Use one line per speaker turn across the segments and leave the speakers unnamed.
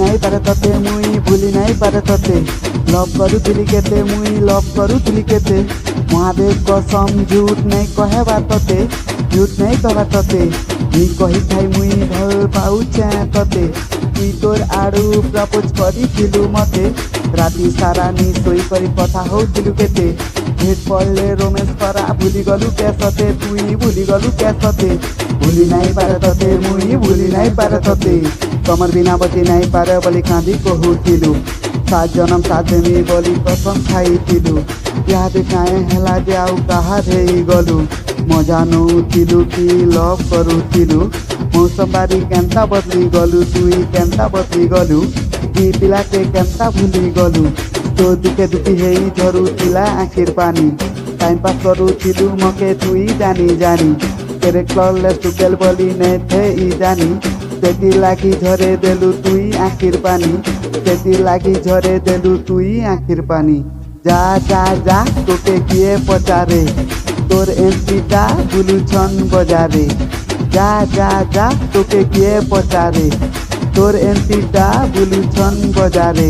ନାଇଁ ପାରେ ତତେ ମୁଇଁ ଭୁଲି ନାଇଁ ପାରେ ତତେ ଲଭ୍ କରୁଥିଲି କେତେ ମୁଇଁ ଲଭ୍ କରୁଥିଲି କେତେ ମହାଦେବ କସମ୍ ଝୁଟ୍ ନାଇଁ କହେବା ତତେ ଝୁଟ୍ ନାଇଁ କହେବା ତତେ ନି କହିଥାଇ ମୁଇଁ ଭଲ୍ ପାଉଛେ ତତେ তুই তোর আড়ু প্রপোজ করিছিলু মতে রাতি সারা নি শোই করে কথা হউছিলু কেতে ভেট পড়লে রোমেন্স করা ভুলি গলু কেসতে তুই ভুলি গলু কেসতে ভুলি নাই পারে ততে মুই ভুলি নাই পারে ততে তোমার বিনা বতি নাই পারে বলি কাঁদি কহুছিলু সাত জনম সাত জমি বলি কসম খাইছিলু ইহাদে কায়ে হেলা যে আউ কাহারে গলু মজা নউছিলু কি লভ করুছিলু मौसम बारी केन्ता बदली गलु तुई केन्ता बदली गलु ई पिला के केन्ता भूली गलु तो दुखे दुखी हेई झरुथिला आखिर पानी टाइम पास करुथिलु मके तुई जानी जानी तेरे क्लले सुकेल बोली ने थे ई जानी सेती लागी झरे देलु तुई आखिर पानी सेती लागी झरे देलु तुई आखिर पानी जा जा जा तोके किए पचारे तोर एमपीटा बुलुछन बजारे जा जा जा तोके किए पचारे तोर एमपीटा बुलुछन बजारे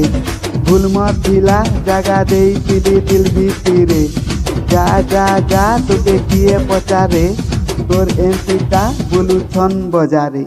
भूल मत ढिला जगा देइथिली दिल भितिरे जा जा जा तोके किए पचारे तोर एमपीटा बुलुछन बजारे।